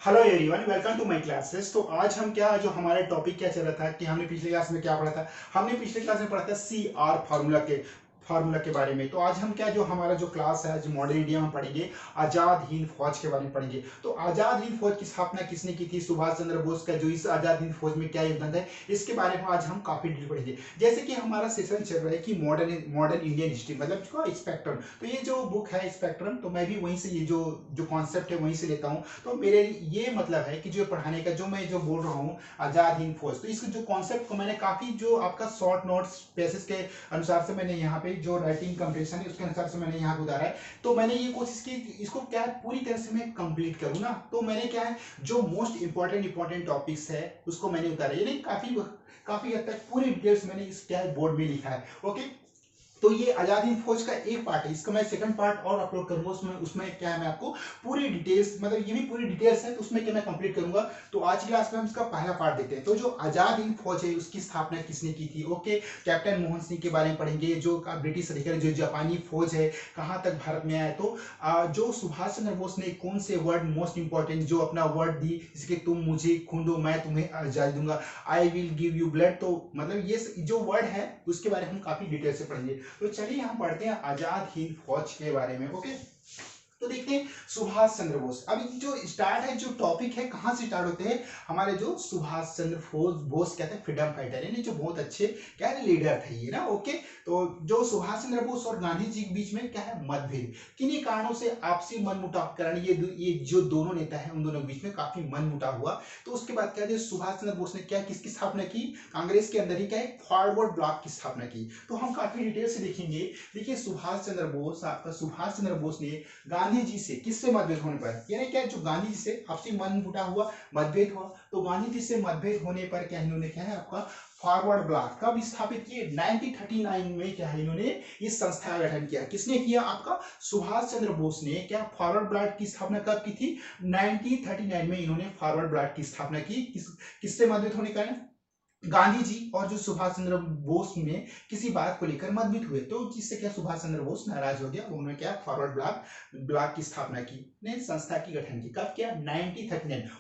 Hello everyone, welcome to my classes. तो आज हम क्या जो हमारा टॉपिक क्या चल रहा था कि हमने पिछले क्लास में क्या पढ़ा था। हमने पिछले क्लास में पढ़ा था CR फार्मूला के बारे में। तो आज हम क्या जो हमारा जो क्लास है जो मॉडर्न इंडिया में पढ़ेंगे आजाद हिंद फौज के बारे में पढ़ेंगे। तो आजाद हिंद फौज की स्थापना किसने की थी, सुभाष चंद्र बोस का जो इस आजाद हिंद फौज में क्या योगदान है, इसके बारे में आज हम काफी डिटेल पढ़ेंगे। जैसे कि हमारा सेशन चल रहा है कि मॉडर्न इंडियन हिस्ट्री मतलब स्पेक्ट्रम। तो ये जो बुक है स्पेक्ट्रम, तो मैं भी वहीं से ये जो जो कॉन्सेप्ट है वहीं से लेता हूँ। तो मेरे ये मतलब है कि जो पढ़ाने का जो मैं जो बोल रहा हूँ आजाद हिंद फौज, तो इस जो कॉन्सेप्ट को मैंने काफी जो आपका शॉर्ट नोट्स बेसिस के अनुसार से मैंने यहाँ पे जो राइटिंग कंप्रेशन है उसके अनुसार से मैंने यहाँ पे उतारा है। तो मैंने ये कोशिश की इसको क्या है पूरी तरह से मैं कंप्लीट करूँ ना। तो मैंने क्या है जो मोस्ट इंपॉर्टेंट टॉपिक्स है उसको मैंने उतारा, ये नहीं काफी काफी हद तक पूरी डिटेल्स मैंने इस क्या बोर्ड में लिखा है। ओके, तो ये आजाद हिंद फौज का एक पार्ट है, इसका मैं सेकंड पार्ट और अपलोड करूंगा। उसमें उसमें क्या है मैं आपको पूरी डिटेल्स मतलब ये भी पूरी डिटेल्स है तो उसमें क्या मैं कंप्लीट करूंगा। तो आज की क्लास में हम इसका पहला पार्ट देखते हैं। तो जो आजाद हिंद फौज है उसकी स्थापना किसने की थी। ओके, कैप्टन मोहन सिंह के बारे में पढ़ेंगे, जो ब्रिटिश अधिकारी जो जापानी फौज है कहाँ तक भारत में आया। तो जो सुभाष चंद्र बोस ने कौन से वर्ड मोस्ट इंपॉर्टेंट जो अपना वर्ड दी, इसके तुम मुझे खून दो मैं तुम्हें आजादी दूंगा, I will give you blood. तो मतलब ये जो वर्ड है उसके बारे में हम काफी डिटेल से पढ़ेंगे। तो चलिए हम पढ़ते हैं आजाद हिंद फौज के बारे में। ओके, तो देखते हैं सुभाष चंद्र बोस। अभी जो स्टार्ट है जो टॉपिक है कहां से स्टार्ट होते हैं, हमारे जो सुभाष चंद्र बोस कहते हैं फ्रीडम फाइटर यानी जो बहुत अच्छे क्या है लीडर थे ये ना। ओके, तो जो सुभाष चंद्र बोस और गांधी जी के बीच में क्या है मतभेद, किन्हीं कारणों से आपसी मनमुटाव के कारण ये जो दोनों नेता है उन दोनों के बीच में काफी मनमुटाव हुआ। तो उसके बाद क्या है सुभाष चंद्र बोस ने क्या किसकी स्थापना की, कांग्रेस के अंदर ही क्या है फॉरवर्ड ब्लॉक की स्थापना की। तो हम काफी डिटेल से देखेंगे। देखिए सुभाष चंद्र बोस आपका सुभाष चंद्र बोस ने गांधी जी से किससे मतभेद होने पर, यानी क्या जो गांधी जी से आपसी मनमुटा हुआ मतभेद हुआ, तो गांधी जी से मतभेद होने पर क्या इन्होंने क्या है आपका फॉरवर्ड ब्लॉक कब स्थापित किए 1939 में क्या है इन्होंने इस संस्था का गठन किया। किसने किया, आपका सुभाष चंद्र बोस ने क्या फॉरवर्ड ब्लॉक की स्थापना कब की थी 1939 में इन्होंने फॉरवर्ड ब्लॉक की स्थापना की। किससे मतभेद होने का, गांधी जी और जो सुभाष चंद्र बोस में किसी बात को लेकर मतभेद हुए, तो जिससे क्या सुभाष चंद्र बोस नाराज हो गया, उन्होंने क्या फॉरवर्ड ब्लॉक की स्थापना की, ने संस्था की गठन की। कब किया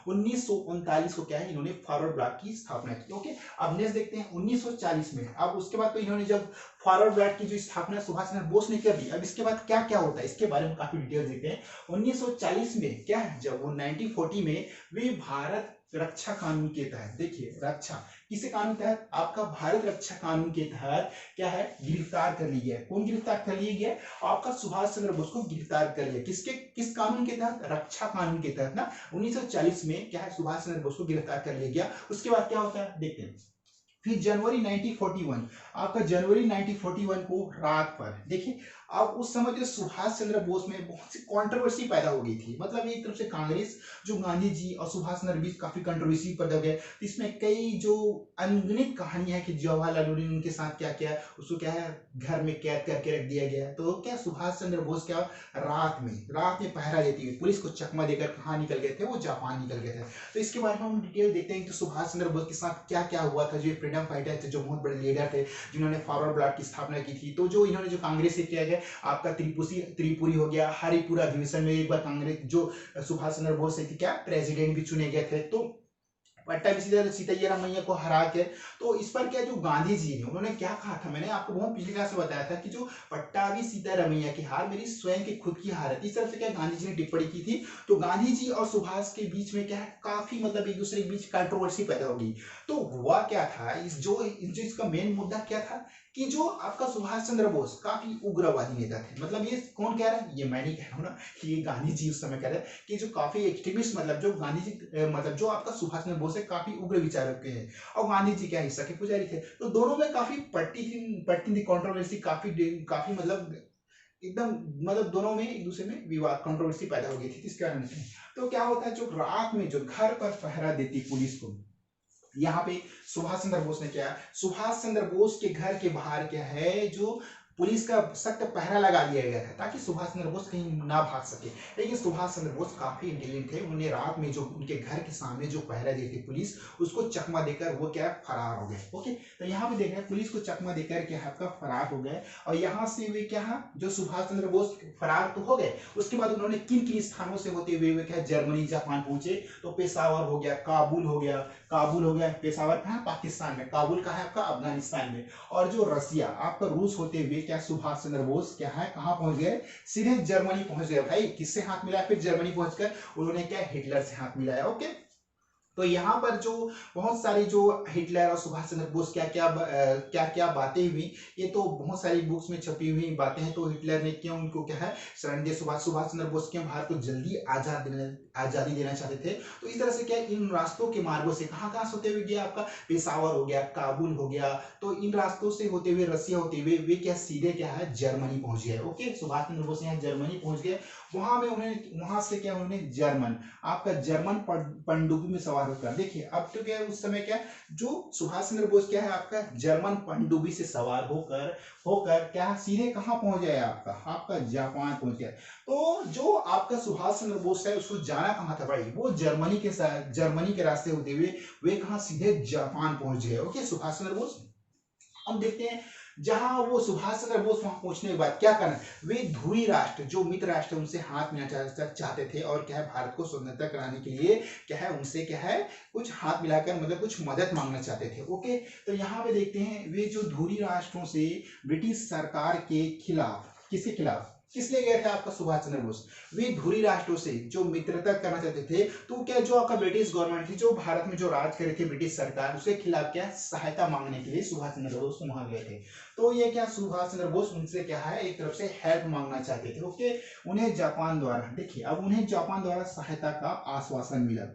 1939 को क्या है इन्होंने फॉरवर्ड ब्लॉक की स्थापना की। ओके, अब नेक्स्ट देखते हैं 1940 में। अब उसके बाद तो इन्होंने जब फॉरवर्ड ब्लॉक की जो स्थापना सुभाष चंद्र बोस ने कर दी, अब इसके बाद क्या क्या होता है इसके बारे में काफी डिटेल देखते हैं। 1940 में क्या है जब वो 1940 में वे भारत रक्षा कानून के तहत, देखिए रक्षा किसे कानून के तहत, आपका भारत रक्षा कानून के तहत क्या है गिरफ्तार कर लिया है। कौन गिरफ्तार कर लिया गया, आपका सुभाष चंद्र बोस को गिरफ्तार कर लिया। किस कानून के तहत, रक्षा कानून के तहत ना। 1940 में क्या है सुभाष चंद्र बोस को गिरफ्तार कर लिया गया। उसके बाद क्या होता है देखते हैं। फिर जनवरी 1941, आपका जनवरी 1941 को रात पर देखिए, अब उस समय जो सुभाष चंद्र बोस में बहुत सी कंट्रोवर्सी पैदा हो गई थी। मतलब एक तरफ से कांग्रेस जो गांधी जी और सुभाष चंद्र बीच काफी कंट्रोवर्सी पैदा हो गया, इसमें कई जो अनगिनत कहानियां है कि जवाहरलाल नेहरू ने उनके साथ क्या किया, उसको क्या है घर में कैद करके रख दिया गया। तो क्या सुभाष चंद्र बोस क्या रात में पहरा देती हुई पुलिस को चकमा देकर कहाँ निकल गए थे, वो जापान निकल गए थे। तो इसके बारे में हम डिटेल देखते हैं कि सुभाष चंद्र बोस के साथ क्या क्या हुआ था। जो फ्रीडम फाइटर थे, जो बहुत बड़े लीडर थे जिन्होंने फॉरवर्ड ब्लॉक की स्थापना की थी, तो जो इन्होंने जो कांग्रेस से किया गया, आपका त्रिपुरी हो गया, हरिपुरा अधिवेशन में एक बार कांग्रेस जो सुभाष चंद्र बोस से क्या प्रेसिडेंट भी चुने गए थे। तो पट्टाभी सीताराम मैया को हरा के, तो इस पर क्या जो गांधी जी ने उन्होंने क्या कहा था, मैंने आपको बहुत पिछली क्लास में बताया था कि जो पट्टाभी सीतारामैया की हार मेरी स्वयं की खुद की हार है। इस तरह से क्या गांधी जी ने टिप्पणी की थी। तो गांधी जी और सुभाष के बीच में क्या है काफी मतलब एक दूसरे के बीच कंट्रोवर्सी पैदा होगी। तो हुआ क्या था, जो इसका मेन मुद्दा क्या था कि जो आपका सुभाष चंद्र बोस काफी उग्रवादी नेता थे। मतलब ये कौन कह रहा है, ये मैं नहीं कह रहा हूँ ना, कि ये गांधी जी उस समय कह रहे हैं कि जो काफी एक्सट्रीमिस्ट मतलब जो गांधी जी मतलब जो आपका सुभाष चंद्र बोस है काफी उग्र विचारक के हैं और गांधी जी क्या हिस्सा के पुजारी थे। तो दोनों में काफी पट्टी थी कंट्रोवर्सी, काफी मतलब एकदम मतलब दोनों में एक दूसरे में विवाद कंट्रोवर्सी पैदा हो गई थी। इस कारण से तो क्या होता है जो रात में जो घर पर पहरा देती पुलिस को, यहाँ पे सुभाष चंद्र बोस ने क्या, सुभाष चंद्र बोस के घर के बाहर क्या है जो पुलिस का सख्त पहरा लगा दिया गया था ताकि सुभाष चंद्र बोस कहीं ना भाग सके। लेकिन सुभाष चंद्र बोस काफी इंटेलिजेंट थे, उन्हें रात में जो उनके घर के सामने जो पहरा दी थी पुलिस, उसको चकमा देकर वो क्या फरार हो गए। ओके, तो यहाँ पे देख रहे हैं पुलिस को चकमा देकर क्या आपका फरार हो गए। और यहाँ से वे क्या है, जो सुभाष चंद्र बोस फरार तो हो गए, उसके बाद उन्होंने किन किन स्थानों से होते हुए वे क्या जर्मनी जापान पहुंचे, तो पेशावर हो गया, काबुल हो गया, पेशावर कहाँ पाकिस्तान में, काबुल कहाँ है आपका अफगानिस्तान में, और जो रसिया आपका रूस होते हुए क्या सुभाष चंद्र बोस क्या है कहाँ पहुंच गए, सीधे जर्मनी पहुंच गए। भाई किससे हाथ मिलाया, फिर जर्मनी पहुंचकर उन्होंने क्या हिटलर से हाथ मिलाया। ओके, तो यहाँ पर जो बहुत सारी जो हिटलर और सुभाष चंद्र बोस क्या क्या बातें हुई, ये तो बहुत सारी बुक्स में छपी हुई बातें हैं। तो हिटलर ने क्यों उनको क्या है शरण दिया, सुभाष चंद्र बोस क्यों भारत को जल्दी आजादी देना चाहते थे। तो इस तरह से क्या इन रास्तों के मार्गों से कहाँ कहाँ से होते हुए गया, आपका पेशावर हो गया, काबुल हो गया, तो इन रास्तों से होते हुए रसिया होते हुए वे क्या सीधे क्या है जर्मनी पहुंच गए। ओके, सुभाष चंद्र बोस यहाँ जर्मनी पहुंच गए। वहां से क्या उन्होंने जर्मन पनडुब्बी में सवार होकर, देखिए अब तो क्या है उस समय क्या जो सुभाष चंद्र बोस क्या है आपका जर्मन पनडुब्बी से सवार होकर होकर क्या सीधे कहाँ पहुंच गया, आपका जापान पहुंच गया। तो जो आपका सुभाष चंद्र बोस है उसको जाना कहाँ था भाई, वो जर्मनी के रास्ते होते हुए वे कहाँ सीधे जापान पहुंच गए। ओके, सुभाष चंद्र बोस। अब देखते हैं जहां वो सुभाष चंद्र बोस वहां पहुंचने के बाद क्या करना, वे धुरी राष्ट्र जो मित्र राष्ट्र उनसे हाथ मिलाना चाहते थे और क्या है भारत को स्वतंत्रता कराने के लिए क्या है उनसे क्या है कुछ हाथ मिलाकर मतलब कुछ मदद मांगना चाहते थे। ओके, तो यहाँ पे देखते हैं वे जो धुरी राष्ट्रों से ब्रिटिश सरकार के खिलाफ, किसके खिलाफ, किस लिए गए थे आपका सुभाष चंद्र बोस, वे धुरी राष्ट्रों से जो मित्रता करना चाहते थे। तो क्या जो आपका ब्रिटिश गवर्नमेंट थी, जो भारत में जो राज कर रही थी ब्रिटिश सरकार, उसके खिलाफ क्या सहायता मांगने के लिए सुभाष चंद्र बोस वहां गए थे। तो ये क्या सुभाष चंद्र बोस उनसे क्या है एक तरफ से हेल्प मांगना चाहते थे। ओके, उन्हें जापान द्वारा, देखिए अब उन्हें जापान द्वारा सहायता का आश्वासन मिला,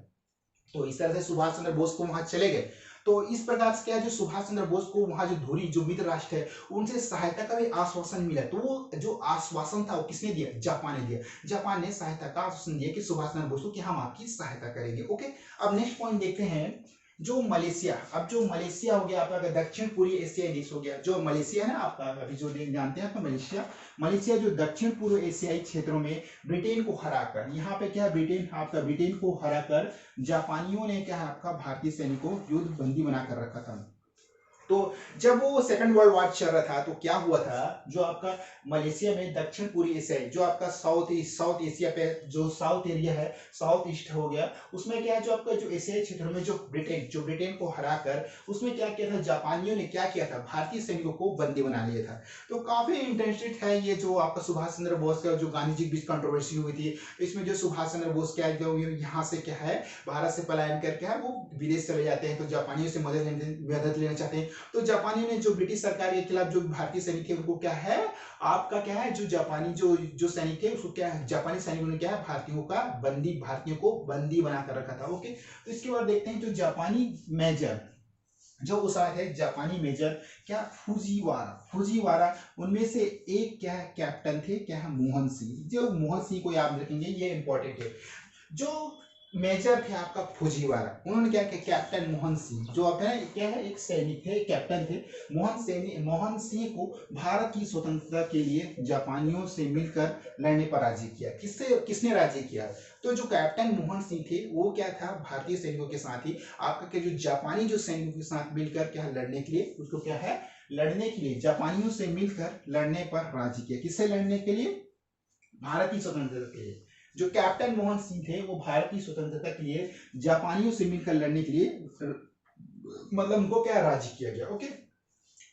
तो इस तरह से सुभाष चंद्र बोस को वहां चले गए। तो इस प्रकार से क्या जो सुभाष चंद्र बोस को वहां जो धुरी जो मित्र राष्ट्र है उनसे सहायता का भी आश्वासन मिला। तो वो जो आश्वासन था वो किसने दिया, जापान ने दिया। जापान ने सहायता का आश्वासन दिया कि सुभाष चंद्र बोस को कि हम आपकी सहायता करेंगे। ओके, अब नेक्स्ट पॉइंट देखते हैं जो मलेशिया। अब जो मलेशिया हो गया आपका दक्षिण पूर्वी एशियाई देश हो गया, जो मलेशिया है ना आपका अभी जो जानते हैं आपका मलेशिया जो दक्षिण पूर्व एशियाई क्षेत्रों में ब्रिटेन को हराकर, यहाँ पे क्या ब्रिटेन को हराकर जापानियों ने क्या आपका भारतीय सैनिकों युद्ध बंदी बनाकर रखा था। तो जब वो सेकंड वर्ल्ड वॉर चल रहा था तो क्या हुआ था, जो आपका मलेशिया में दक्षिण पूर्वी एशिया जो आपका साउथ एशिया पे जो साउथ एरिया है, साउथ ईस्ट हो गया, उसमें क्या है जो आपका जो एशियाई क्षेत्रों में जो ब्रिटेन को हराकर उसमें क्या किया था, जापानियों ने क्या किया था, भारतीय सैनिकों को बंदी बना लिया था। तो काफी इंटरेस्टेड है ये जो आपका सुभाष चंद्र बोस का जो गांधी जी के बीच कंट्रोवर्सी हुई थी, इसमें जो सुभाष चंद्र बोस क्या जो यहाँ से क्या है भारत से पलायन करके है वो विदेश चले जाते हैं, तो जापानियों से मदद लेना चाहते हैं। तो जापानियों ने जो ब्रिटिश सरकार के खिलाफ जो भारतीय सैनिक थे उनको क्या है आपका क्या है जो जापानी जो सैनिक थे उसको क्या है जापानी सैनिकों ने क्या है भारतीयों को बंदी बनाकर रखा था। ओके, तो इसके बाद देखते हैं जो जापानी मेजर जो उस आए थे, जापानी मेजर क्या फुजीवारा उनमें से एक क्या है कैप्टन थे क्या है मोहन सिंह। जो मोहन सिंह को याद रखेंगे ये इंपॉर्टेंट है। जो मेजर थे आपका फुजीवारा, उन्होंने क्या किया, कैप्टन मोहन सिंह जो आप है क्या है एक सैनिक थे, कैप्टन थे मोहन सिंह को भारत की स्वतंत्रता के लिए जापानियों से मिलकर लड़ने पर राजी किया। किसने राजी किया, तो जो कैप्टन मोहन सिंह थे वो क्या था भारतीय सैनिकों के साथ ही आपका क्या जो जापानी जो सैनिकों के साथ मिलकर क्या लड़ने के लिए उसको क्या है लड़ने के लिए जापानियों से मिलकर लड़ने पर राजी किया। किससे लड़ने के लिए, भारत की स्वतंत्रता के लिए। जो कैप्टन मोहन सिंह थे वो भारत की स्वतंत्रता के लिए जापानियों से मिलकर लड़ने के लिए मतलब उनको क्या राजी किया गया। ओके,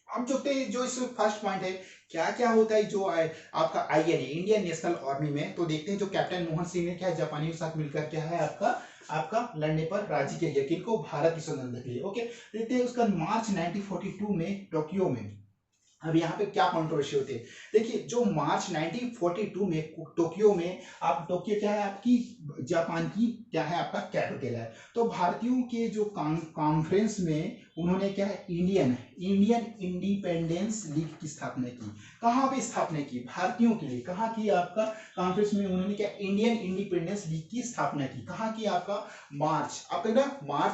अब जो इस फर्स्ट पॉइंट है क्या क्या होता है जो आपका आईएनए इंडियन नेशनल आर्मी में, तो देखते हैं जो कैप्टन मोहन सिंह ने क्या जापानियों के साथ मिलकर क्या है आपका लड़ने पर राजी किया गया, किनको, भारत की स्वतंत्रता के लिए। ओके, देखते हैं उसका मार्च 1942 में टोक्यो में। अब यहाँ पे क्या कंट्रोवर्सी होती है, देखिए जो मार्च 1942 में टोक्यो में टोक्यो क्या है आपकी जापान की क्या है आपका कैपिटल है। तो भारतीयों के जो कॉन्फ्रेंस में उन्होंने क्या है इंडियन इंडिपेंडेंस लीग की स्थापना की। कहाँ पे स्थापना की, भारतीयों के लिए। कहाँ की आपका कॉन्फ्रेंस में उन्होंने क्या इंडियन इंडिपेंडेंस लीग की स्थापना की। कहाँ की आपका मार्च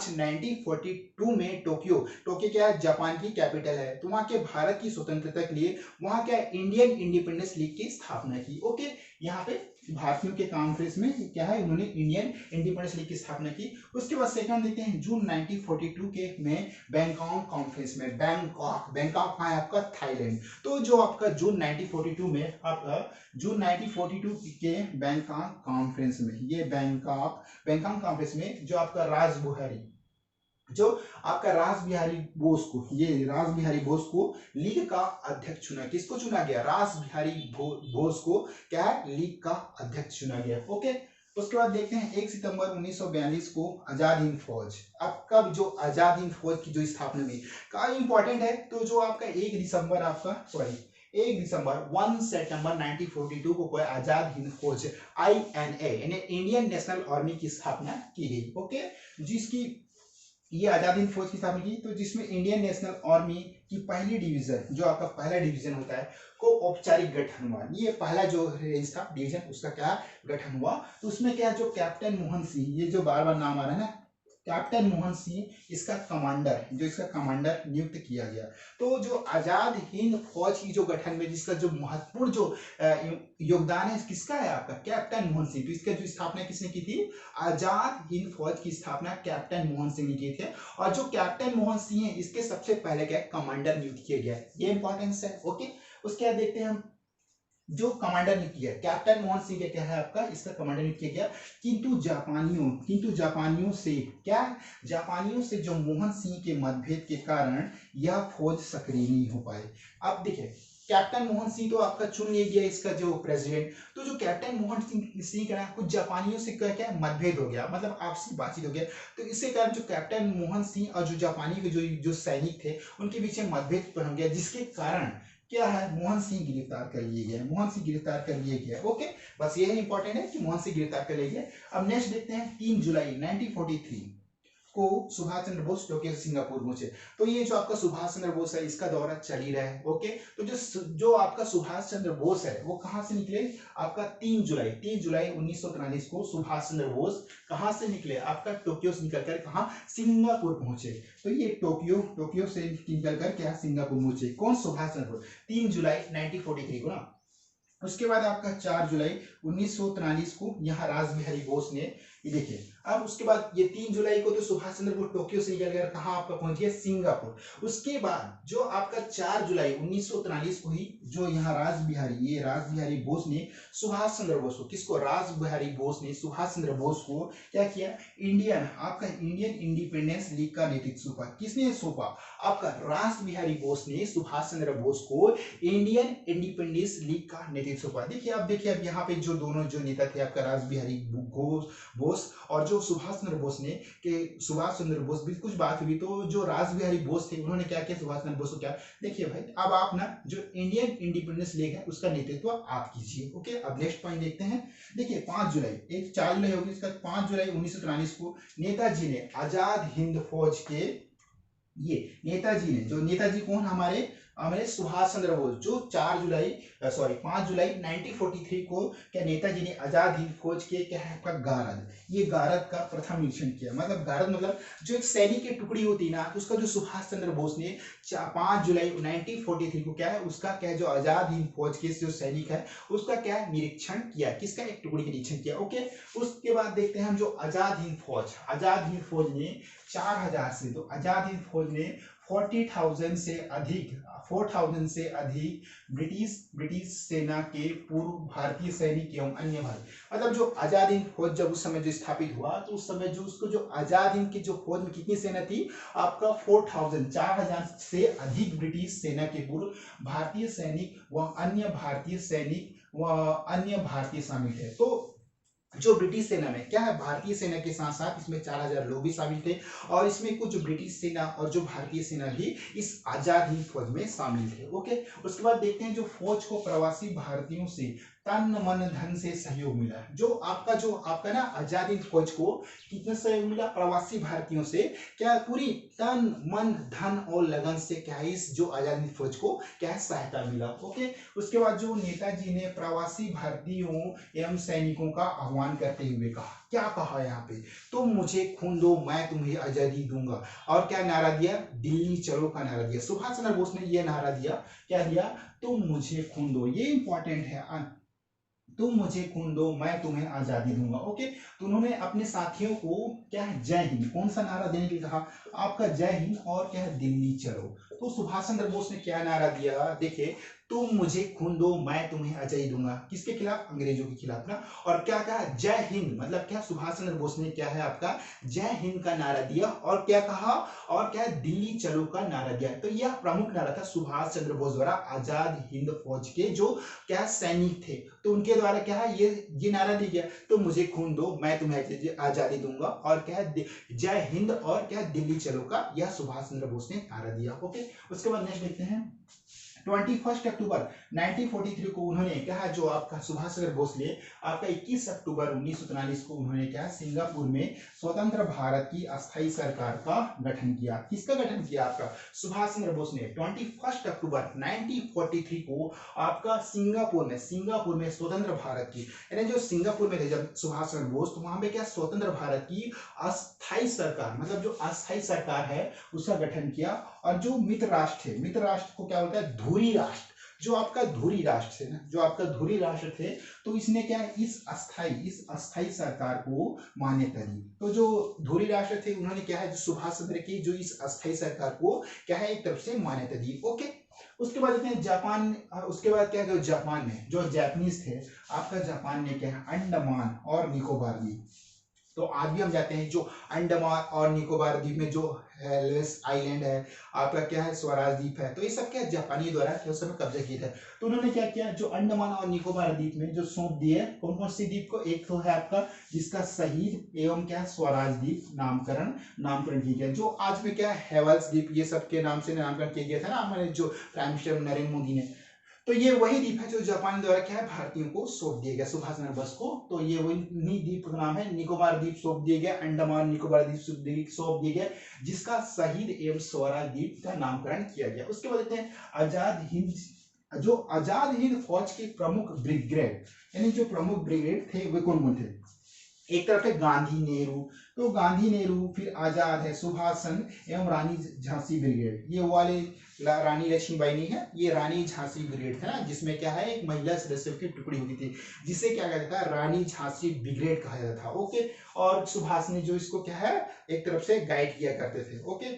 1942 में टोक्यो क्या है जापान की कैपिटल है। तो वहाँ के भारत की स्वतंत्रता स्वतंत्रता के लिए वहां क्या इंडियन इंडिपेंडेंस लीग की स्थापना की। ओके, यहाँ पे भारतीयों के कॉन्फ्रेंस में क्या है, उन्होंने इंडियन इंडिपेंडेंस लीग की स्थापना की। उसके बाद सेकंड देखते हैं जून 1942 के में बैंकॉक कॉन्फ्रेंस में, बैंकॉक है आपका थाईलैंड। तो जो आपका जून 1942 में आपका जून 1942 के बैंकॉक कॉन्फ्रेंस में, ये बैंकॉक कॉन्फ्रेंस में जो आपका जो आपका रास बिहारी बोस को लीग का अध्यक्ष चुना। किसको चुना गया? रास बिहारी बोस को क्या है, लीग का अध्यक्ष चुना गया। ओके, उसके बाद देखते हैं 1 सितंबर 1942 को आजाद हिंद फौज। अब कब जो आजाद हिंद फौज की जो स्थापना हुई, का इंपॉर्टेंट है। तो जो आपका 1 सितंबर 1 सितंबर 1942 को कोई आजाद हिंद फौज INA यानी इंडियन नेशनल आर्मी की स्थापना की गई। ओके, जिसकी ये आजाद हिंद फौज की स्थापना की, तो जिसमें इंडियन नेशनल आर्मी की पहली डिवीजन, जो आपका पहला डिवीजन होता है, को औपचारिक गठन हुआ। ये पहला जो रेंज था डिवीजन, उसका क्या गठन हुआ। तो उसमें क्या, जो कैप्टन मोहन सिंह, ये जो बार बार नाम आ रहा है ना, कैप्टन मोहन सिंह इसका कमांडर नियुक्त किया गया। तो जो आजाद हिंद फौज की जो गठन में जिसका जो महत्वपूर्ण जो योगदान है, किसका है? आपका कैप्टन मोहन सिंह। तो इसका जो स्थापना किसने की थी? आजाद हिंद फौज की स्थापना कैप्टन मोहन सिंह ने की थे। और जो कैप्टन मोहन सिंह है, इसके सबसे पहले क्या कमांडर नियुक्त किया गया, ये इंपॉर्टेंस है। ओके, उसके बाद देखते हैं हम जो कमांडर नियुक्त किया कैप्टन मोहन सिंह का क्या है आपका, इसका कमांडर नियुक्त किया गया। किंतु जापानियों से जो मोहन सिंह के मतभेद के कारण यह फौज सक्रिय नहीं हो पाए। अब देखिए, कैप्टन मोहन सिंह तो आपका चुन लिया गया इसका जो प्रेसिडेंट। तो जो कैप्टन मोहन सिंह का कुछ जापानियों से क्या मतभेद हो गया, मतलब आपसी बातचीत हो गया। तो इसके कारण जो कैप्टन मोहन सिंह और जो जापानी के जो सैनिक थे, उनके बीच में मतभेद हो गया, जिसके कारण क्या है, मोहन सिंह गिरफ्तार कर लिए गए। ओके, बस ये इंपॉर्टेंट है कि मोहन सिंह गिरफ्तार कर लिए गए। अब नेक्स्ट देखते हैं 3 जुलाई 1943 को सुभाष चंद्र बोस टोक्यो से सिंगापुर पहुंचे। तो ये जो आपका सुभाष चंद्र बोस है, इसका दौरा चल ही रहा है। ओके, तो जो आपका सुभाष चंद्र बोस है, वो कहां से निकले? आपका 3 जुलाई 1943 को सुभाष चंद्र बोस कहां से निकले? आपका टोक्यो से निकलकर कहां? सिंगापुर पहुंचे। तो ये टोक्यो से निकलकर क्या सिंगापुर पहुंचे। कौन? सुभाष चंद्र बोस, 3 जुलाई 1943 को ना। उसके बाद आपका 4 जुलाई 1943 को यहाँ रास बिहारी बोस ने, ये देखिए, अब उसके बाद ये 3 जुलाई को तो सुभाष चंद्र बोस टोक्यो से निकलकर कहाँ आपका पहुंच गया? सिंगापुर। उसके बाद जो आपका 4 जुलाई 1943 को ही जो यहाँ रास बिहारी बोस ने सुभाष चंद्र बोस को, किसको? रास बिहारी बोस ने सुभाष चंद्र बोस को क्या किया? इंडियन इंडिपेंडेंस लीग का नेतृत्व सौंपा। किसने सौंपा? आपका रास बिहारी बोस ने सुभाष चंद्र बोस को इंडियन इंडिपेंडेंस लीग का नेतृत्व सौंपा। देखिए अब यहाँ पे जो दोनों जो नेता थे, आपका रास बिहारी बोस और जो सुभाष चंद्र बोस ने, कि सुभाष चंद्र बोस भी कुछ बात हुई, तो जो रास बिहारी बोस थे, उन्होंने क्या किया? सुभाष चंद्र बोस को क्या, देखिए भाई, अब आप ना जो इंडियन इंडिपेंडेंस लीग है, उसका नेतृत्व आप कीजिए। ओके, अब नेक्स्ट पॉइंट देखते हैं। देखिए 5 जुलाई, एक 4 जुलाई होगी, इसका 5 जुलाई 1943 को नेताजी ने आजाद हिंद फौज के, ये नेताजी कौन? हमारे सुभाष चंद्र बोस, जो 5 जुलाई 1943 को क्या नेताजी ने आजाद हिंद फौज के क्या है आपका गारद का प्रथम निरीक्षण किया। मतलब गारद जो एक सैनिक की टुकड़ी होती है ना, उसका जो सुभाष चंद्र बोस ने 5 जुलाई 1943 को क्या है, उसका क्या है, जो आजाद हिंद फौज के जो सैनिक है, उसका क्या है, निरीक्षण किया। किसका? एक टुकड़ी का निरीक्षण किया। ओके, उसके बाद देखते हैं हम जो आजाद हिंद फौज ने 4000 से, तो आजाद हिंद फौज ने 40,000 से अधिक ब्रिटिश सेना के पूर्व भारतीय सैनिक एवं अन्य भाई, मतलब जो आजाद हिंद फौज जब उस समय जो स्थापित हुआ, तो उस समय जो उसको जो आजाद हिंद की जो फौज में कितनी सेना थी? आपका 4,000 से अधिक ब्रिटिश सेना के पूर्व भारतीय सैनिक व अन्य भारतीय शामिल थे। तो जो ब्रिटिश सेना में क्या है, भारतीय सेना के साथ साथ इसमें 4000 लोग भी शामिल थे, और इसमें कुछ ब्रिटिश सेना और जो भारतीय सेना भी इस आजाद हिंद फौज में शामिल थे। ओके, उसके बाद देखते हैं जो फौज को प्रवासी भारतीयों से तन मन धन से सहयोग मिला। जो आपका ना आजाद हिंद फौज को कितना सहयोग मिला? प्रवासी भारतीयों से क्या पूरी तन मन धन और लगन से क्या है, इस जो आजाद हिंद फौज को क्या सहायता मिला। ओके, उसके बाद जो नेताजी ने प्रवासी भारतीयों एवं सैनिकों का आह्वान करते हुए कहा, क्या कहा यहाँ पे, तुम मुझे खून दो मैं तुम्हें आजादी दूंगा। और क्या नारा दिया, दिल्ली चलो का नारा दिया। सुभाष चंद्र बोस ने ये नारा दिया, क्या दिया, तुम मुझे खून दो, ये इंपॉर्टेंट है, तुम मुझे खून दो मैं तुम्हें आजादी दूंगा। ओके, तो उन्होंने अपने साथियों को क्या है, जय हिंद, कौन सा नारा देने के लिए कहा, आपका जय हिंद और क्या है, दिल्ली चलो। तो सुभाष चंद्र बोस ने क्या नारा दिया, देखिए, तुम मुझे खून दो मैं तुम्हें आजादी दूंगा, किसके खिलाफ, अंग्रेजों के खिलाफ ना। और क्या कहा, जय हिंद, मतलब क्या, सुभाष चंद्र बोस ने क्या है आपका जय हिंद का नारा दिया, और क्या कहा, और क्या, दिल्ली चलो का नारा दिया। तो यह प्रमुख नारा था सुभाष चंद्र बोस द्वारा आजाद हिंद फौज के जो क्या सैनिक थे, तो उनके द्वारा क्या है, ये नारा दिया गया, तो मुझे खून दो मैं तुम्हें आजादी दूंगा, और क्या है, जय हिंद और क्या, दिल्ली चलो का यह सुभाष चंद्र बोस ने नारा दिया। ओके, उसके बाद नेक्स्ट देखते हैं, 21 अक्टूबर 1943 को उन्होंने क्या, जो आपका सुभाष चंद्र बोस ने आपका 21 अक्टूबर 1943 को उन्होंने क्या, सिंगापुर में स्वतंत्र भारत की अस्थायी सरकार का गठन किया। किसका गठन किया, आपका सुभाष चंद्र बोस ने 21 अक्टूबर 1943 को आपका सिंगापुर में स्वतंत्र भारत की, यानी जो सिंगापुर में थे जब सुभाष चंद्र बोस, तो वहां पे क्या, स्वतंत्र भारत की अस्थायी सरकार, मतलब जो अस्थायी सरकार है उसका गठन किया। और जो मित्र राष्ट्र थे, मित्र राष्ट्र को क्या बोलता है, धुरी राष्ट्र, जो आपका धुरी राष्ट्र थे ना, जो आपका धुरी राष्ट्र थे, तो इसने क्या है, इस अस्थायी सरकार को मान्यता दी। तो जो धुरी राष्ट्र थे उन्होंने क्या है, जो सुभाष चंद्र की जो इस अस्थायी सरकार को क्या है, एक तरफ से मान्यता दी। ओके, उसके बाद देखते हैं जापान, उसके बाद क्या है, जापान में जो जापानीज थे, आपका जापान ने क्या है, अंडमान और निकोबार द्वीप, तो आज भी हम जाते हैं जो अंडमान और निकोबार द्वीप में जो हेलिस आइलैंड है, आपका क्या है, स्वराज द्वीप है, तो ये सब क्या जापानी द्वारा उस समय कब्जा किया था। तो उन्होंने क्या किया, जो अंडमान और निकोबार द्वीप में जो सौंप दिए, कौन कौन सी द्वीप को, एक तो है आपका जिसका शहीद एवं क्या स्वराज द्वीप नामकरण किया गया, जो आज में क्या हेवल्स द्वीप, ये सब के नाम से नामकरण किया गया था ना हमारे जो प्राइम मिनिस्टर नरेंद्र मोदी ने। तो ये वही द्वीप है जो जापान द्वारा क्या है, भारतीयों को सौंप दिया गया, सुभाष चंद्र बोस को। तो ये वही द्वीप का नाम है, निकोबार द्वीप सौंप दिया गया, अंडमान निकोबार द्वीप सौंप दिया गया, जिसका शहीद एवं स्वराज द्वीप का नामकरण किया गया। उसके बाद देखते हैं आजाद हिंद, जो आजाद हिंद फौज के प्रमुख ब्रिगेड, यानी जो प्रमुख ब्रिगेड थे वे कौन कौन थे, एक तरफ है गांधी नेहरू, तो गांधी नेहरू, फिर आजाद है सुभाष चंद्र एवं रानी झांसी ब्रिगेड, ये वाले रानी लक्ष्मीबाई नहीं है, ये रानी झांसी ब्रिगेड था ना, जिसमें क्या है, एक महिला सदस्यों की टुकड़ी होती थी, जिसे क्या कहता था, रानी झांसी ब्रिगेड कहा जाता था। ओके, और सुभाष ने जो इसको क्या है, एक तरफ से गाइड किया करते थे। ओके,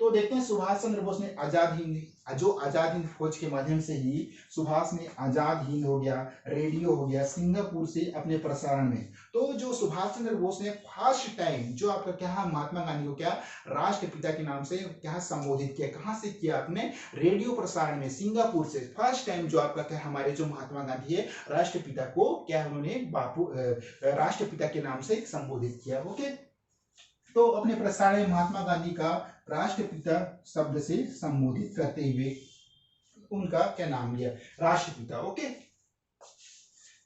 तो देखते हैं सुभाष चंद्र बोस ने आजाद हिंद फौज के माध्यम से ही सुभाष ने आजाद हिंद हो गया, रेडियो हो गया, सिंगापुर से अपने प्रसारण में। तो जो सुभाष चंद्र बोस ने फर्स्ट टाइम जो आपका क्या, महात्मा गांधी को क्या, राष्ट्रपिता के नाम से क्या संबोधित किया, कहां से किया, अपने रेडियो प्रसारण में, सिंगापुर से फर्स्ट टाइम जो आपका क्या, हमारे जो महात्मा गांधी है राष्ट्रपिता को क्या, उन्होंने राष्ट्रपिता के नाम से संबोधित किया। ओके, तो अपने प्रसारण में महात्मा गांधी का राष्ट्रपिता शब्द से संबोधित करते हुए उनका क्या नाम लिया, राष्ट्रपिता। ओके,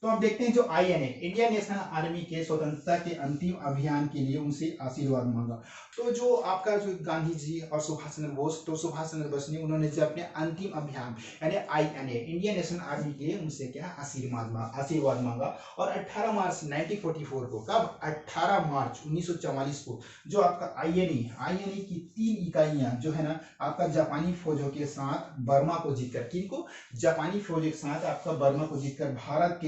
तो अब देखते हैं जो INA इंडियन नेशनल आर्मी के स्वतंत्रता के अंतिम अभियान के लिए उनसे आशीर्वाद मांगा। तो जो आपका जो गांधी जी और सुभाष चंद्र बोस, तो सुभाष चंद्र बोस ने उन्होंने जो अपने अंतिम अभियान यानी INA इंडियन नेशनल आर्मी के लिए उनसे क्या आशीर्वाद मांगा। और 18 मार्च 1944 को, कब, 18 मार्च 1944 को जो आपका INA की 3 इकाइयां जो है ना आपका जापानी फौजों के साथ बर्मा को जीतकर, किनको, जापानी फौजों के साथ आपका बर्मा को जीतकर भारत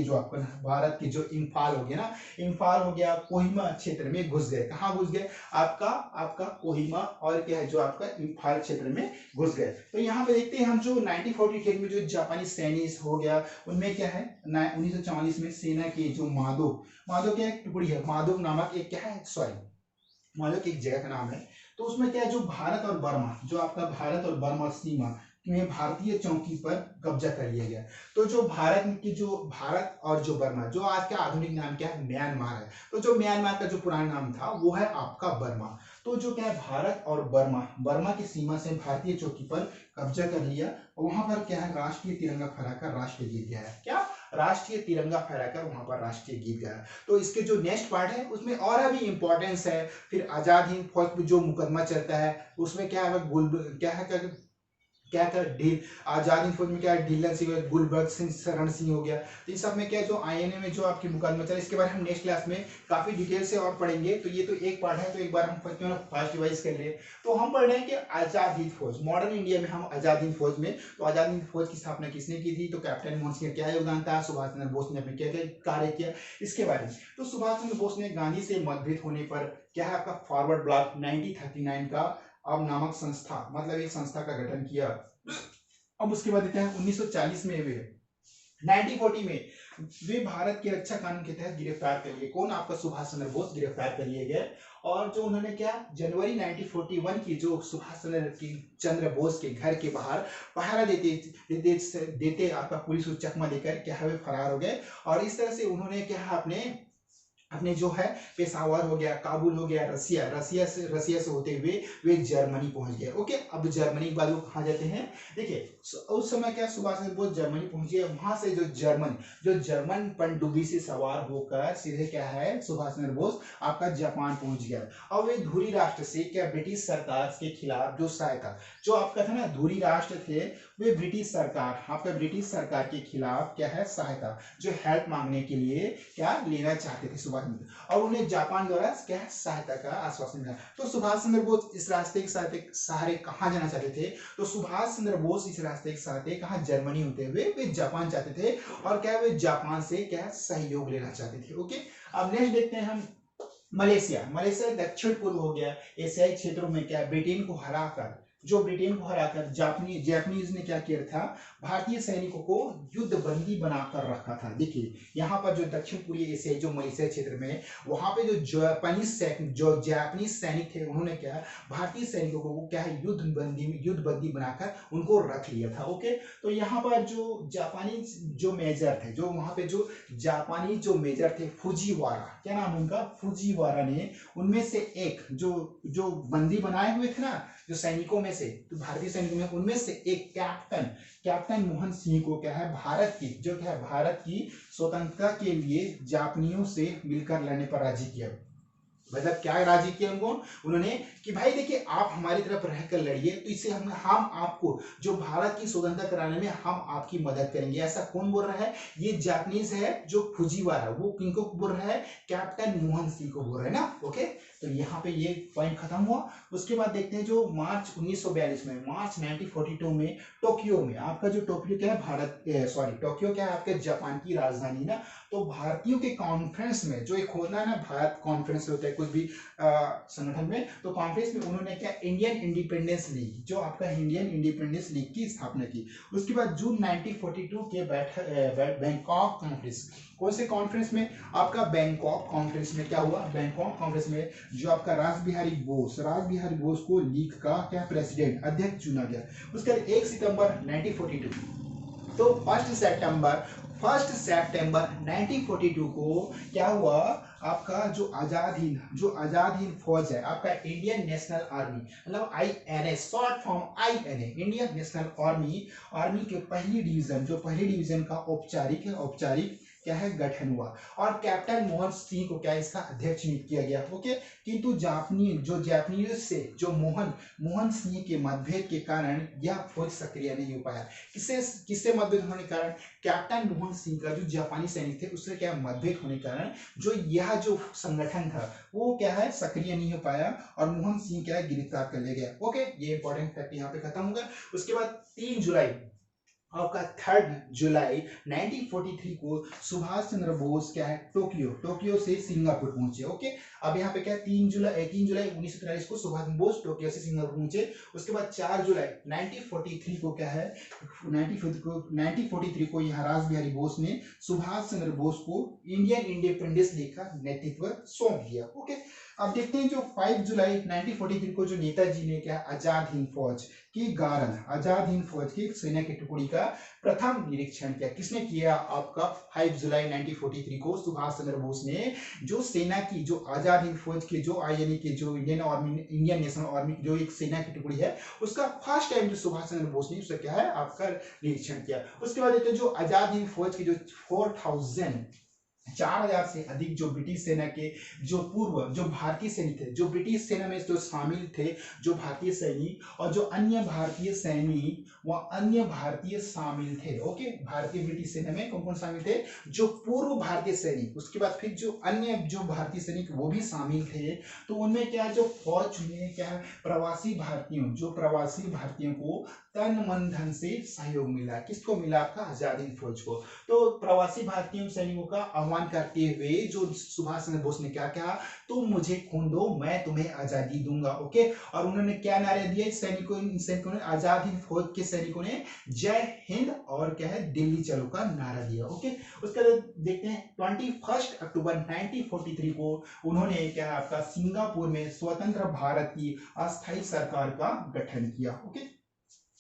के जो इम्फाल हो गया ना, इम्फाल हो गया, कोहिमा क्षेत्र में घुस गए। कहाँ घुस गए, आपका कोहिमा और क्या है, जो आपका इम्फाल क्षेत्र में घुस गए। तो यहाँ पे देखते हैं हम जो 1943 में जो जापानी सैनिक हो गया, उनमें क्या है 1944 में सेना के जो मादो क्या एक टुकड़ी है, मादो नामक एक क्या है, मादो की एक जगह का नाम है। तो उसमें क्या है, जो भारत और बर्मा, जो आपका भारत और बर्मा सीमा में भारतीय चौकी पर कब्जा कर लिया गया। तो जो भारत और जो बर्मा, जो आज का आधुनिक नाम क्या है, म्यांमार है। तो जो म्यांमार का जो पुराना नाम था वो है आपका बर्मा। तो जो क्या है, भारत और बर्मा की सीमा से भारतीय चौकी पर कब्जा कर लिया। वहां पर क्या है, राष्ट्रीय तिरंगा फहराकर राष्ट्रीय गीत गाया। क्या, राष्ट्रीय तिरंगा फहराकर वहां पर राष्ट्रीय गीत गाया। तो इसके जो नेक्स्ट पार्ट है उसमें और भी इंपॉर्टेंस है। फिर आजाद हिंद फौज में जो मुकदमा चलता है उसमें क्या है, क्या था ढील, आजाद हिंद फौज में क्या ढीलन सिंह, गुलबर्ग सिंह, शरण सिंह हो गया। तो इन सब में क्या जो आईएनए में जो आपकी मुकदमा चला, इसके बारे में हम नेक्स्ट क्लास में काफी डिटेल से और पढ़ेंगे। तो ये तो एक पार्ट है, तो एक बार हम फास्ट रिवाइज कर ले। तो हम पढ़ रहे हैं कि आजाद हिंद फौज, मॉडर्न इंडिया में हम आजाद हिंद फौज में, तो आजाद हिंद फौज की स्थापना किसने की थी, तो कैप्टन मोहन सिंह का क्या योगदान था, सुभाष चंद्र बोस ने अपने क्या क्या कार्य किया, इसके बारे में। तो सुभाष चंद्र बोस ने गांधी से मतभेद होने पर क्या है आपका फॉरवर्ड ब्लॉक 1939 का अब नामक संस्था, मतलब एक संस्था का गठन किया। अब उसके बाद देते हैं 1940 में वे 1940 में वे भारत की रक्षा कानून के तहत गिरफ्तार कर लिए। कौन, आपका सुभाष चंद्र बोस गिरफ्तार कर लिए गए। और जो उन्होंने क्या जनवरी 1941 की जो सुभाष चंद्र बोस के घर के बाहर पहरा देते आपका पुलिस को चकमा देकर क्या है वे फरार हो गए। और इस तरह से उन्होंने क्या है अपने जो है पेशावर हो गया, काबुल हो गया, रसिया से होते हुए वे जर्मनी पहुंच गए। ओके, अब जर्मनी के बाद वो कहाँ जाते हैं, देखिए उस समय क्या सुभाष चंद्र बोस जर्मनी पहुंचे, वहां से जो जर्मन पनडुब्बी से सवार होकर सीधे क्या है सुभाष चंद्र बोस आपका जापान पहुंच गया। और वे धुरी राष्ट्र से क्या ब्रिटिश सरकार के खिलाफ जो सहायता, जो आपका था ना धुरी राष्ट्र थे, वे ब्रिटिश सरकार के खिलाफ क्या है सहायता, जो हेल्प मांगने के लिए क्या लेना चाहते थे सुभाष, और उन्हें जापान द्वारा क्या सहायता का आश्वासन मिला। तो सुभाष चंद्र बोस इस रास्ते के सहारे कहाँ जाना चाहते थे, तो सुभाष चंद्र बोस इस रास्ते के सहारे कहाँ जर्मनी होते हुए वे जापान चाहते थे, और क्या वे जापान से क्या सहयोग लेना चाहते थे। ओके, अब नेक्स्ट देखते हैं हम मलेशिया दक्षिण पूर्व हो गया एशियाई क्षेत्रों में क्या ब्रिटेन को हराकर जापानीज ने क्या किया था, भारतीय सैनिकों को युद्ध बंदी बनाकर रखा था। देखिए यहाँ पर जो दक्षिण पूर्वी एशिया जो मलेशिया क्षेत्र में, वहां पे जो जापानीज सैनिक थे, उन्होंने क्या भारतीय सैनिकों को क्या है युद्ध बंदी बनाकर उनको रख लिया था। ओके, तो यहाँ पर जो जापानी जो मेजर थे, जो वहां पे जो जापानी जो मेजर थे फुजीवारा, क्या नाम उनका, फुजीवारा ने उनमें से एक जो बंदी बनाए हुए थे ना जो सैनिकों में से, तो भारतीय सैनिकों में उनमें से एक कैप्टन मोहन सिंह को क्या है भारत की स्वतंत्रता के लिए जापानियों से मिलकर लड़ने पर राजी किया। मतलब क्या राजी किया उन्होंने कि भाई देखिए आप हमारी तरफ रहकर लड़िए, तो इससे हम आपको जो भारत की स्वतंत्रता कराने में हम आपकी मदद करेंगे। ऐसा कौन बोल रहा है, ये जापानीज है जो फुजीवारा, वो किनको बोल रहा है, कैप्टन मोहन सिंह को बोल रहे हैं ना। ओके, तो यहाँ पे ये पॉइंट खत्म हुआ। उसके बाद देखते हैं जो मार्च 1942 में टोक्यो में आपका जो टोक्यो क्या है टोक्यो क्या है आपके जापान की राजधानी ना। तो भारतीयों के कॉन्फ्रेंस में जो एक होता है ना भारत कॉन्फ्रेंस होता है कुछ भी संगठन में, तो कॉन्फ्रेंस में उन्होंने क्या इंडियन इंडिपेंडेंस लीग, जो आपका इंडियन इंडिपेंडेंस लीग की स्थापना की। उसके बाद जून 1942 के बैंकॉक कॉन्फ्रेंस, कौन से कॉन्फ्रेंस में, आपका बैंकॉक कॉन्फ्रेंस में क्या हुआ, बैंकॉक कॉन्फ्रेंस में जो आपका रास बिहारी बोस को लीग का क्या प्रेसिडेंट अध्यक्ष चुना गया। उसके बाद 1 सितंबर 1942, तो 1 सितंबर 1942 को क्या हुआ, आपका जो आजाद हिंद फौज है, आपका इंडियन नेशनल आर्मी, मतलब INA, short form INA, Indian national army के पहली डिवीजन का औपचारिक क्या है गठन हुआ, और कैप्टन मोहन सिंह को क्या इसका अध्यक्ष नियुक्त किया गया। ओके, किंतु जापानीज से जो मोहन सिंह के मतभेद के कारण यह फौज सक्रिय नहीं हो पाया। किससे मतभेद होने के कारण, कैप्टन मोहन सिंह का जो जापानी सैनिक थे उससे क्या मतभेद होने के कारण जो संगठन था वो क्या है सक्रिय नहीं हो पाया, और मोहन सिंह क्या है गिरफ्तार कर लिया गया। ओके, ये इंपॉर्टेंट फैक्ट यहाँ पे खत्म होगा। उसके बाद 3 जुलाई 1943 को सुभाष चंद्र बोस क्या है टोक्यो से सिंगापुर पहुंचे। ओके, अब यहाँ पे क्या है 3 जुलाई 1943 को सुभाष चंद्र बोस टोक्यो से सिंगापुर पहुंचे। उसके बाद 4 जुलाई 1943 को क्या है 1943 को यहाँ रास बिहारी बोस ने सुभाष चंद्र बोस को इंडियन इंडिपेंडेंस लीग का नेतृत्व सौंप दिया। ओके, अब देखते हैं जो 5 जुलाई 1943 को जो नेताजी ने क्या आजाद हिंद फौज की सेना की टुकड़ी का प्रथम निरीक्षण किया। किसने किया, आपका 5 जुलाई 1943 को सुभाष चंद्र बोस ने जो सेना की जो आजाद हिंद फौज के जो INA के जो इंडियन नेशनल आर्मी जो एक सेना की टुकड़ी है उसका फर्स्ट टाइम जो सुभाष चंद्र बोस ने उसका क्या है आपका निरीक्षण किया। उसके बाद जो आजाद हिंद फौज की जो 4000 4000 से अधिक जो ब्रिटिश सेना के जो पूर्व जो भारतीय सैनिक थे, जो ब्रिटिश सेना में जो शामिल थे, जो भारतीय सैनिक और जो अन्य भारतीय सैनिक व अन्य भारतीय शामिल थे। ओके, भारतीय ब्रिटिश सेना में कौन कौन शामिल थे? जो पूर्व भारतीय सैनिक, उसके बाद फिर जो अन्य जो भारतीय सैनिक वो भी शामिल थे। तो उनमें क्या जो फौज में क्या है, प्रवासी भारतीयों, जो प्रवासी भारतीयों को तन मन धन से सहयोग मिला। किसको मिला? आपका आजाद हिंद फौज को। तो प्रवासी भारतीयों सैनिकों का आह्वान करते हुए जो सुभाष चंद्र बोस ने क्या कहा? तुम मुझे खून दो, मैं तुम्हें आजादी दूंगा। ओके, और उन्होंने क्या नारे दिए? सैनिकों ने, आजाद हिंद फौज के सैनिकों ने जय हिंद और क्या है, दिल्ली चलो का नारा दिया। ओके, उसके बाद देखते हैं 21 अक्टूबर 1943 को उन्होंने क्या है आपका सिंगापुर में स्वतंत्र भारत की अस्थायी सरकार का गठन किया। ओके,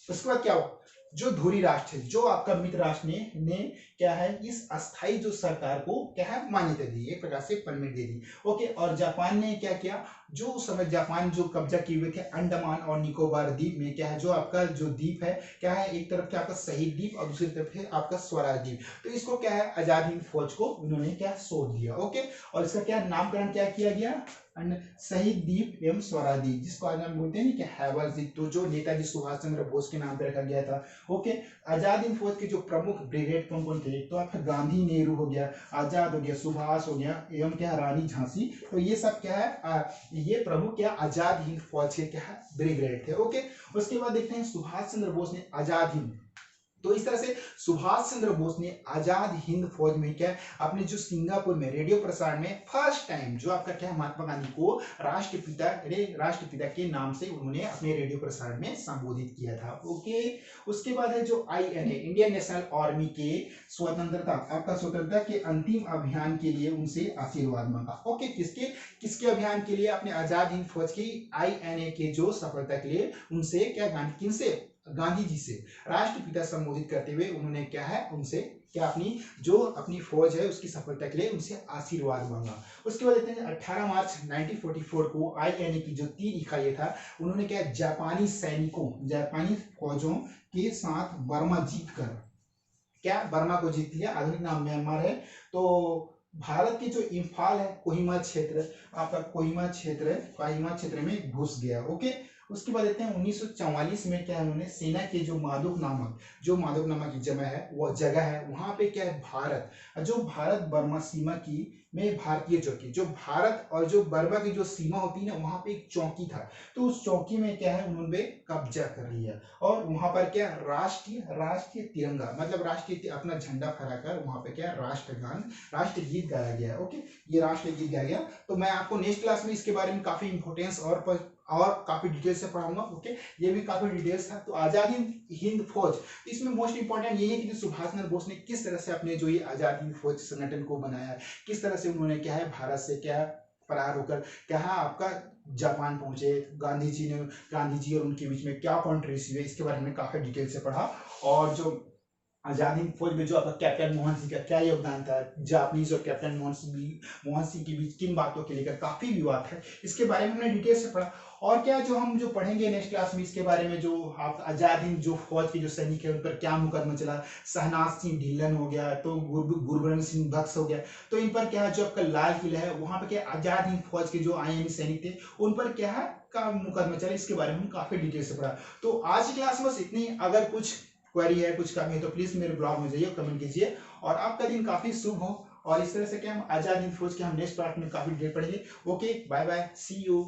उसके बाद क्या हुआ? जो धुरी राष्ट्र है, जो आपका मित्र राष्ट्र ने क्या है, इस अस्थाई जो सरकार को क्या है, मान्यता दी, एक प्रकार से परमिट दे दी। ओके, और जापान ने क्या किया? जो उस समय जापान जो कब्जा किए हुए थे अंडमान और निकोबार द्वीप में, क्या है, जो आपका जो द्वीप है क्या है, एक तरफ क्या आपका शहीद द्वीप और दूसरी तरफ है आपका स्वराज द्वीप। तो इसको क्या है, आजाद हिंद फौज को उन्होंने क्या सौंप दिया। ओके, और इसका क्या नामकरण क्या किया गया? शहीद द्वीप एवं स्वराज द्वीप, जिसको आज हम बोलते हैं ना कि हैबर द्वीप, तो जो नेताजी सुभाष चंद्र बोस के नाम पर रखा गया था। ओके, आजाद हिंद फौज के जो प्रमुख ब्रिगेड कौन कौन थे? तो आपका गांधी नेहरू हो गया, आजाद हो गया, सुभाष हो गया एवं क्या रानी झांसी। तो ये सब क्या है, ये प्रमुख क्या आजाद हिंद फौज के क्या है, ब्रिगेड थे। ओके, उसके बाद देखते हैं सुभाष चंद्र बोस ने आजाद हिंद, तो इस तरह से सुभाष चंद्र बोस ने आजाद हिंद फौज में क्या अपने जो सिंगापुर में रेडियो प्रसारण में फर्स्ट टाइम जो आपका क्या महात्मा गांधी को राष्ट्रपिता के नाम से उन्होंने अपने रेडियो प्रसारण में संबोधित किया था। ओके, उसके बाद है जो INA इंडियन नेशनल आर्मी के स्वतंत्रता के अंतिम अभियान के लिए उनसे आशीर्वाद मांगा। ओके, किसके अभियान के लिए? अपने आजाद हिंद फौज की INA के जो सफलता के लिए उनसे क्या गांधी जी से राष्ट्रपिता संबोधित करते हुए उन्होंने क्या है, उनसे क्या अपनी फौज है उसकी सफलता के लिए उनसे आशीर्वाद मांगा। उसके बाद देखते हैं 18 मार्च 1944 को INA की जो 3 इकाइयां था, उन्होंने क्या जापानी फौजों के साथ बर्मा को जीत लिया। आधुनिक नाम म्यांमार है। तो भारत के जो इम्फाल है, कोहिमा क्षेत्र में घुस गया। ओके, उसके बाद देखते हैं 1944 में क्या है, उन्होंने सेना के जो माधव नामक की जगह है वहां पे क्या है, भारत बर्मा सीमा की में भारतीय चौकी, जो भारत और जो बर्मा की जो सीमा होती है ना, वहां पे एक चौकी था। तो उस चौकी में क्या है, उन्होंने कब्जा कर लिया और वहां पर क्या राष्ट्रीय तिरंगा, मतलब राष्ट्रीय अपना झंडा फहराकर वहां पे क्या राष्ट्रगीत गाया गया। ओके, ये राष्ट्रगीत गाया गया। तो मैं आपको नेक्स्ट क्लास में इसके बारे में काफी इंपोर्टेंस और काफी डिटेल से पढ़ाऊंगा। ओके, ये भी काफी डिटेल्स था। तो आजाद हिंद फौज, तो इसमें मोस्ट इंपॉर्टेंट ये है कि सुभाष चंद्र बोस ने किस तरह से अपने जो ये आजाद हिंद फौज संगठन को बनाया, किस तरह से उन्होंने क्या है भारत से क्या है फरार होकर क्या है आपका जापान पहुंचे, गांधी जी और उनके बीच में क्या कॉन्ट्रोवर्सी हुई, इसके बारे में काफी डिटेल से पढ़ा। और जो आजाद हिंद फौज में जो आपका कैप्टन मोहन सिंह का क्या योगदान था, जापानीज और कैप्टन मोहन सिंह के बीच किन बातों के लेकर काफी विवाद है, इसके बारे में हमने डिटेल से पढ़ा। और क्या जो हम पढ़ेंगे नेक्स्ट क्लास में, इसके बारे में जो आप आजाद हिंद जो फौज के जो सैनिक है उन पर क्या मुकदमा चला, शहनाज सिंह ढिल्लन हो गया, तो गुरबचन सिंह बख्श हो गया, तो इन पर क्या है जो आपका लाल किला है वहां पर क्या आजाद हिंद फौज के जो INA सैनिक थे उन पर क्या है का मुकदमा चला, इसके बारे में हम काफी डिटेल से पढ़ा। तो आज की क्लास में बस इतनी। अगर कुछ क्वेरी है, कुछ कमी है तो प्लीज मेरे ब्लॉग में जाइए, कमेंट कीजिए। और आपका दिन काफी शुभ हो। और इस तरह से क्या हम आजाद हिंद फौज के हम नेक्स्ट पार्ट में काफी डिटेल पढ़ेंगे। Okay, bye bye, see you.